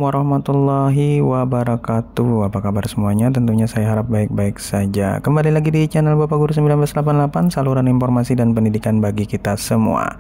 warahmatullahi wabarakatuh. Apa kabar semuanya? Tentunya saya harap baik-baik saja. Kembali lagi di channel Bapak Guru 1988, saluran informasi dan pendidikan bagi kita semua.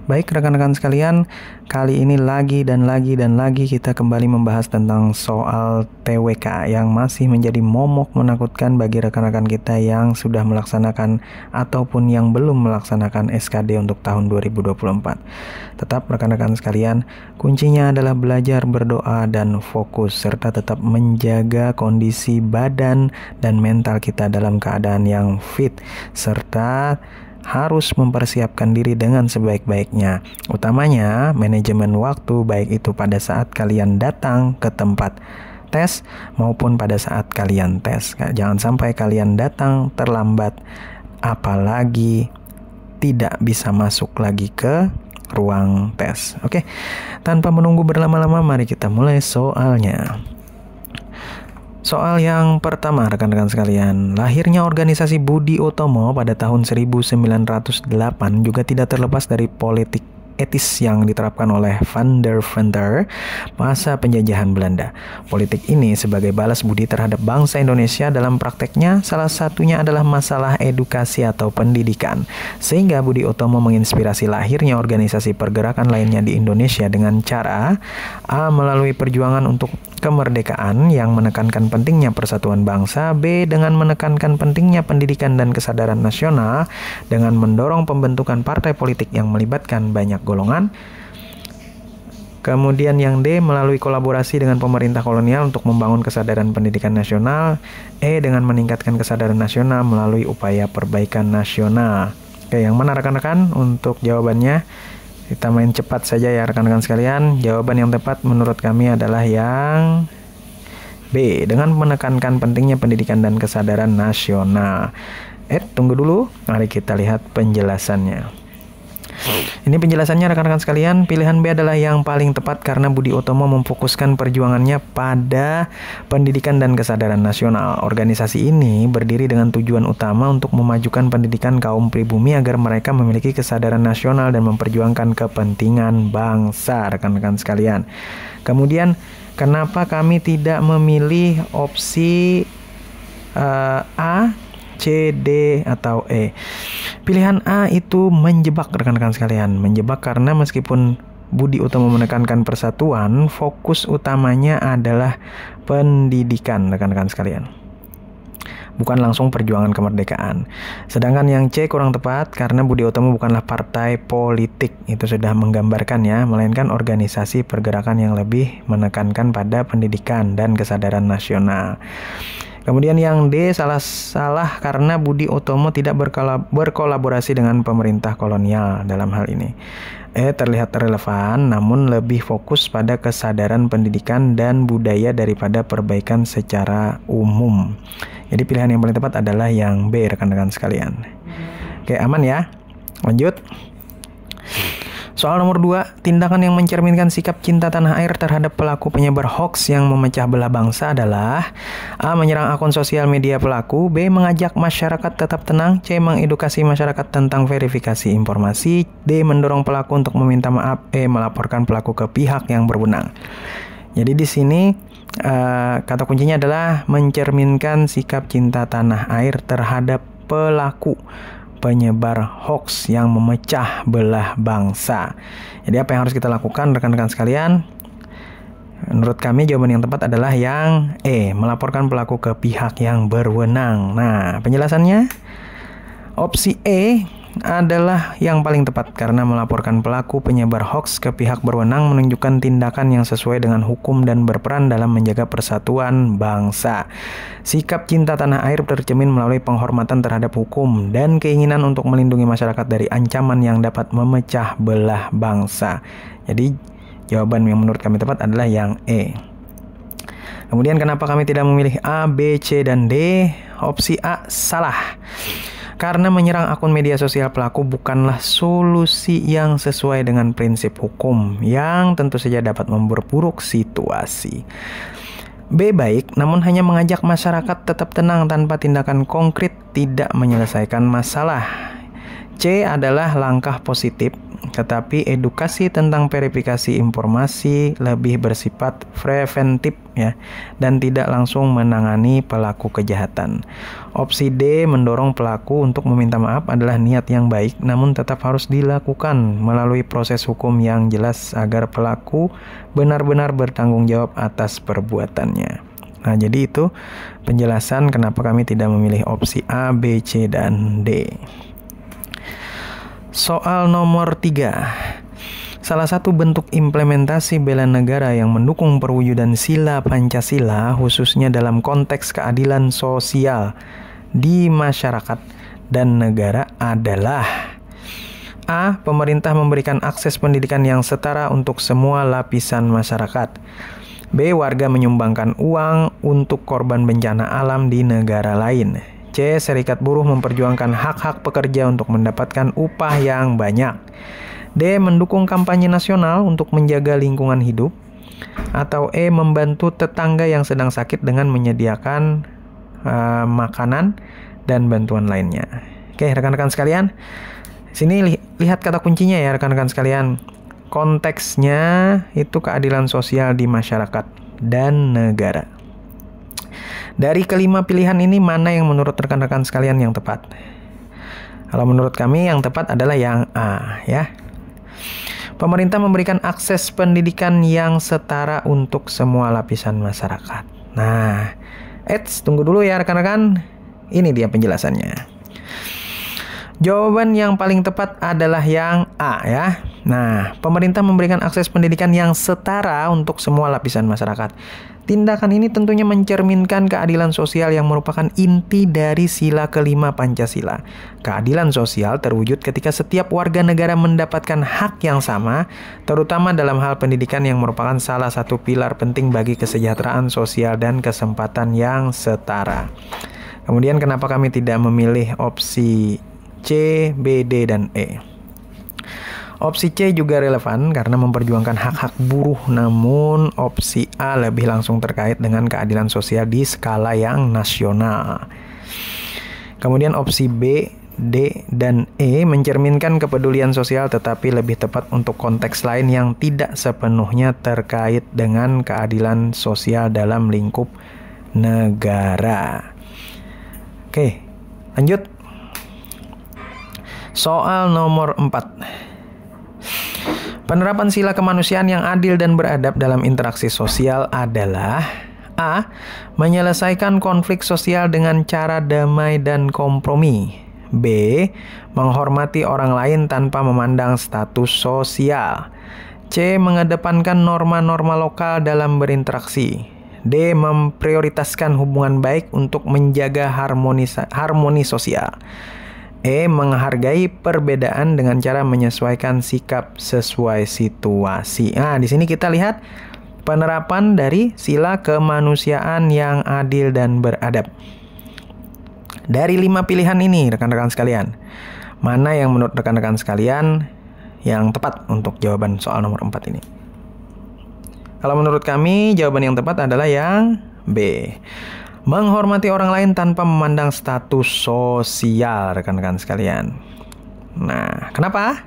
Baik rekan-rekan sekalian, kali ini lagi kita kembali membahas tentang soal TWK yang masih menjadi momok menakutkan bagi rekan-rekan kita yang sudah melaksanakan ataupun yang belum melaksanakan SKD untuk tahun 2024. Tetap rekan-rekan sekalian, kuncinya adalah belajar, berdoa, dan fokus serta tetap menjaga kondisi badan dan mental kita dalam keadaan yang fit serta harus mempersiapkan diri dengan sebaik-baiknya. Utamanya manajemen waktu, baik itu pada saat kalian datang ke tempat tes maupun pada saat kalian tes. Jangan sampai kalian datang terlambat, apalagi tidak bisa masuk lagi ke ruang tes. Oke, tanpa menunggu berlama-lama, mari kita mulai soalnya. Soal yang pertama rekan-rekan sekalian, lahirnya organisasi Budi Utomo pada tahun 1908 juga tidak terlepas dari politik etis yang diterapkan oleh Van der Venter masa penjajahan Belanda. Politik ini sebagai balas budi terhadap bangsa Indonesia dalam prakteknya salah satunya adalah masalah edukasi atau pendidikan. Sehingga Budi Utomo menginspirasi lahirnya organisasi pergerakan lainnya di Indonesia dengan cara A. melalui perjuangan untuk kemerdekaan yang menekankan pentingnya persatuan bangsa, B. dengan menekankan pentingnya pendidikan dan kesadaran nasional dengan mendorong pembentukan partai politik yang melibatkan banyak golongan. Kemudian yang D, melalui kolaborasi dengan pemerintah kolonial untuk membangun kesadaran pendidikan nasional. E, dengan meningkatkan kesadaran nasional melalui upaya perbaikan nasional. Oke, yang mana rekan-rekan untuk jawabannya? Kita main cepat saja ya rekan-rekan sekalian. Jawaban yang tepat menurut kami adalah yang B, dengan menekankan pentingnya pendidikan dan kesadaran nasional. Tunggu dulu, mari kita lihat penjelasannya. Ini penjelasannya rekan-rekan sekalian. Pilihan B adalah yang paling tepat karena Budi Utomo memfokuskan perjuangannya pada pendidikan dan kesadaran nasional. Organisasi ini berdiri dengan tujuan utama untuk memajukan pendidikan kaum pribumi agar mereka memiliki kesadaran nasional dan memperjuangkan kepentingan bangsa, rekan-rekan sekalian. Kemudian, kenapa kami tidak memilih opsi A, C, D, atau E? Pilihan A itu menjebak rekan-rekan sekalian. Menjebak karena meskipun Budi Utomo menekankan persatuan, fokus utamanya adalah pendidikan rekan-rekan sekalian, bukan langsung perjuangan kemerdekaan. Sedangkan yang C kurang tepat karena Budi Utomo bukanlah partai politik. Itu sudah menggambarkan ya, melainkan organisasi pergerakan yang lebih menekankan pada pendidikan dan kesadaran nasional. Kemudian yang D salah karena Budi Utomo tidak berkolaborasi dengan pemerintah kolonial dalam hal ini. E terlihat relevan namun lebih fokus pada kesadaran pendidikan dan budaya daripada perbaikan secara umum. Jadi pilihan yang paling tepat adalah yang B rekan-rekan sekalian. Oke, aman ya? Lanjut. Soal nomor 2, tindakan yang mencerminkan sikap cinta tanah air terhadap pelaku penyebar hoaks yang memecah belah bangsa adalah A. menyerang akun sosial media pelaku, B. mengajak masyarakat tetap tenang, C. mengedukasi masyarakat tentang verifikasi informasi, D. mendorong pelaku untuk meminta maaf, E. melaporkan pelaku ke pihak yang berwenang. Jadi di sini kata kuncinya adalah mencerminkan sikap cinta tanah air terhadap pelaku penyebar hoax yang memecah belah bangsa. Jadi apa yang harus kita lakukan rekan-rekan sekalian? Menurut kami jawaban yang tepat adalah yang E, melaporkan pelaku ke pihak yang berwenang. Nah, penjelasannya opsi E adalah yang paling tepat karena melaporkan pelaku penyebar hoax ke pihak berwenang menunjukkan tindakan yang sesuai dengan hukum dan berperan dalam menjaga persatuan bangsa. Sikap cinta tanah air tercermin melalui penghormatan terhadap hukum dan keinginan untuk melindungi masyarakat dari ancaman yang dapat memecah belah bangsa. Jadi jawaban yang menurut kami tepat adalah yang E. Kemudian kenapa kami tidak memilih A, B, C, dan D? Opsi A salah. Karena menyerang akun media sosial pelaku bukanlah solusi yang sesuai dengan prinsip hukum yang tentu saja dapat memperburuk situasi. B baik, namun hanya mengajak masyarakat tetap tenang tanpa tindakan konkret tidak menyelesaikan masalah. C adalah langkah positif, tetapi edukasi tentang verifikasi informasi lebih bersifat preventif ya, dan tidak langsung menangani pelaku kejahatan. Opsi D mendorong pelaku untuk meminta maaf adalah niat yang baik, namun tetap harus dilakukan melalui proses hukum yang jelas agar pelaku benar-benar bertanggung jawab atas perbuatannya. Nah, jadi itu penjelasan kenapa kami tidak memilih opsi A, B, C, dan D. Soal nomor 3. Salah satu bentuk implementasi bela negara yang mendukung perwujudan sila Pancasila khususnya dalam konteks keadilan sosial di masyarakat dan negara adalah A. Pemerintah memberikan akses pendidikan yang setara untuk semua lapisan masyarakat. B. Warga menyumbangkan uang untuk korban bencana alam di negara lain. C. Serikat buruh memperjuangkan hak-hak pekerja untuk mendapatkan upah yang banyak. D. Mendukung kampanye nasional untuk menjaga lingkungan hidup. Atau E. Membantu tetangga yang sedang sakit dengan menyediakan makanan dan bantuan lainnya. Oke, rekan-rekan sekalian. Sini lihat kata kuncinya ya rekan-rekan sekalian. Konteksnya itu keadilan sosial di masyarakat dan negara. Dari kelima pilihan ini, mana yang menurut rekan-rekan sekalian yang tepat? Kalau menurut kami yang tepat adalah yang A ya. Pemerintah memberikan akses pendidikan yang setara untuk semua lapisan masyarakat. Nah, tunggu dulu ya rekan-rekan. Ini dia penjelasannya. Jawaban yang paling tepat adalah yang A ya. Nah, pemerintah memberikan akses pendidikan yang setara untuk semua lapisan masyarakat. Tindakan ini tentunya mencerminkan keadilan sosial yang merupakan inti dari sila kelima Pancasila. Keadilan sosial terwujud ketika setiap warga negara mendapatkan hak yang sama, terutama dalam hal pendidikan yang merupakan salah satu pilar penting bagi kesejahteraan sosial dan kesempatan yang setara. Kemudian kenapa kami tidak memilih opsi C, B, D, dan E? Opsi C juga relevan karena memperjuangkan hak-hak buruh, namun opsi A lebih langsung terkait dengan keadilan sosial di skala yang nasional. Kemudian opsi B, D, dan E mencerminkan kepedulian sosial tetapi lebih tepat untuk konteks lain yang tidak sepenuhnya terkait dengan keadilan sosial dalam lingkup negara. Oke, lanjut. Soal nomor 4. Penerapan sila kemanusiaan yang adil dan beradab dalam interaksi sosial adalah A. Menyelesaikan konflik sosial dengan cara damai dan kompromi. B. Menghormati orang lain tanpa memandang status sosial. C. Mengedepankan norma-norma lokal dalam berinteraksi. D. Memprioritaskan hubungan baik untuk menjaga harmoni sosial. E. Menghargai perbedaan dengan cara menyesuaikan sikap sesuai situasi. Nah, di sini kita lihat penerapan dari sila kemanusiaan yang adil dan beradab. Dari 5 pilihan ini, rekan-rekan sekalian, mana yang menurut rekan-rekan sekalian yang tepat untuk jawaban soal nomor 4 ini? Kalau menurut kami, jawaban yang tepat adalah yang B. Menghormati orang lain tanpa memandang status sosial, rekan-rekan sekalian. Nah, kenapa?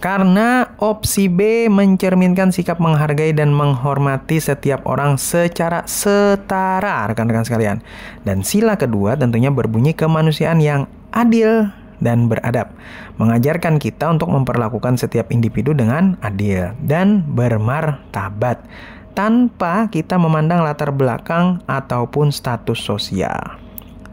Karena opsi B mencerminkan sikap menghargai dan menghormati setiap orang secara setara, rekan-rekan sekalian. Dan sila kedua tentunya berbunyi kemanusiaan yang adil dan beradab, mengajarkan kita untuk memperlakukan setiap individu dengan adil dan bermartabat, tanpa kita memandang latar belakang ataupun status sosial.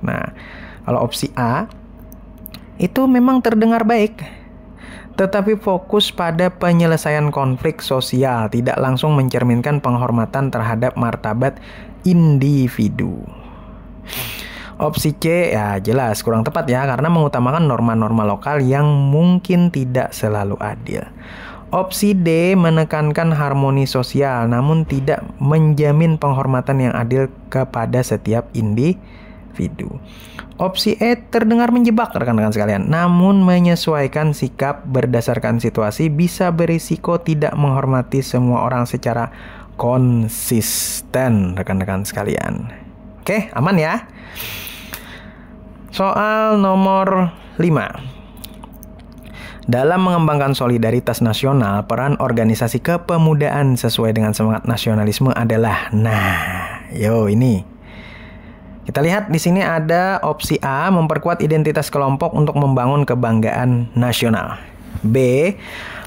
Nah, kalau opsi A itu memang terdengar baik, tetapi fokus pada penyelesaian konflik sosial, tidak langsung mencerminkan penghormatan terhadap martabat individu. Opsi C ya jelas kurang tepat ya, karena mengutamakan norma-norma lokal yang mungkin tidak selalu adil. Opsi D menekankan harmoni sosial namun tidak menjamin penghormatan yang adil kepada setiap individu. Opsi E terdengar menjebak rekan-rekan sekalian, namun menyesuaikan sikap berdasarkan situasi bisa berisiko tidak menghormati semua orang secara konsisten, rekan-rekan sekalian. Oke, aman ya? Soal nomor 5. Dalam mengembangkan solidaritas nasional, peran organisasi kepemudaan sesuai dengan semangat nasionalisme adalah, ini. Kita lihat di sini ada opsi A, memperkuat identitas kelompok untuk membangun kebanggaan nasional. B,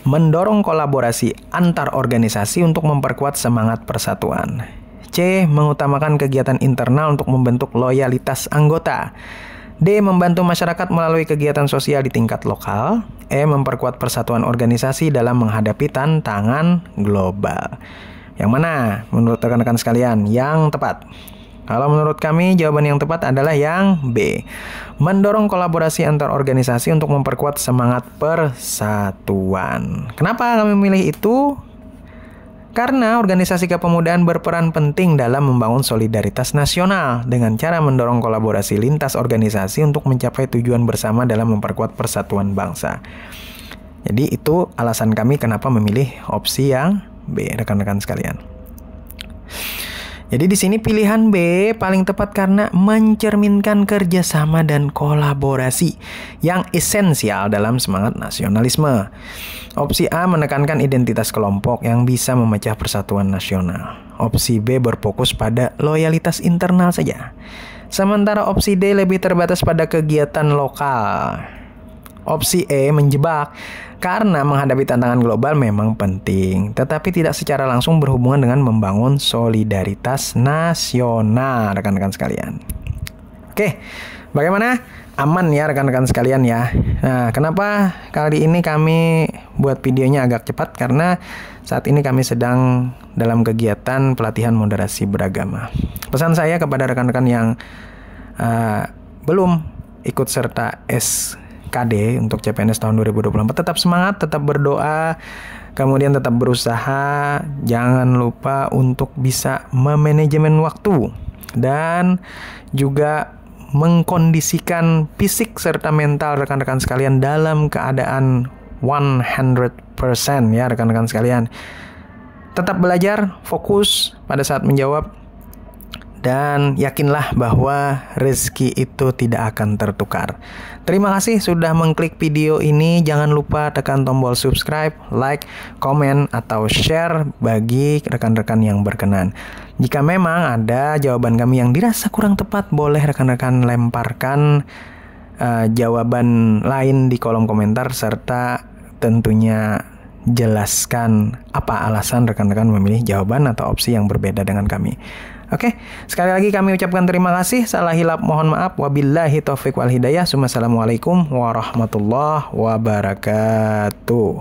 mendorong kolaborasi antar organisasi untuk memperkuat semangat persatuan. C, mengutamakan kegiatan internal untuk membentuk loyalitas anggota. D, membantu masyarakat melalui kegiatan sosial di tingkat lokal. E, memperkuat persatuan organisasi dalam menghadapi tantangan global. Yang mana menurut rekan-rekan sekalian yang tepat? Kalau menurut kami, jawaban yang tepat adalah yang B. Mendorong kolaborasi antar organisasi untuk memperkuat semangat persatuan. Kenapa kami memilih itu? Karena organisasi kepemudaan berperan penting dalam membangun solidaritas nasional dengan cara mendorong kolaborasi lintas organisasi untuk mencapai tujuan bersama dalam memperkuat persatuan bangsa. Jadi itu alasan kami kenapa memilih opsi yang B, rekan-rekan sekalian. Jadi di sini pilihan B paling tepat karena mencerminkan kerjasama dan kolaborasi yang esensial dalam semangat nasionalisme. Opsi A menekankan identitas kelompok yang bisa memecah persatuan nasional. Opsi B berfokus pada loyalitas internal saja. Sementara opsi D lebih terbatas pada kegiatan lokal. Opsi E menjebak karena menghadapi tantangan global memang penting, tetapi tidak secara langsung berhubungan dengan membangun solidaritas nasional, rekan-rekan sekalian. Oke, bagaimana? Aman ya rekan-rekan sekalian ya. Nah, kenapa kali ini kami buat videonya agak cepat? Karena saat ini kami sedang dalam kegiatan pelatihan moderasi beragama. Pesan saya kepada rekan-rekan yang belum ikut serta KD untuk CPNS tahun 2024, tetap semangat, tetap berdoa, kemudian tetap berusaha, jangan lupa untuk bisa memanajemen waktu dan juga mengkondisikan fisik serta mental rekan-rekan sekalian dalam keadaan 100% ya rekan-rekan sekalian. Tetap belajar, fokus pada saat menjawab, dan yakinlah bahwa rezeki itu tidak akan tertukar. Terima kasih sudah mengklik video ini. Jangan lupa tekan tombol subscribe, like, komen, atau share bagi rekan-rekan yang berkenan. Jika memang ada jawaban kami yang dirasa kurang tepat, boleh rekan-rekan lemparkan jawaban lain di kolom komentar, serta tentunya jelaskan apa alasan rekan-rekan memilih jawaban atau opsi yang berbeda dengan kami. Oke, sekali lagi kami ucapkan terima kasih. Salah hilap mohon maaf. Wabillahi taufiq wal hidayah. Assalamualaikum warahmatullahi wabarakatuh.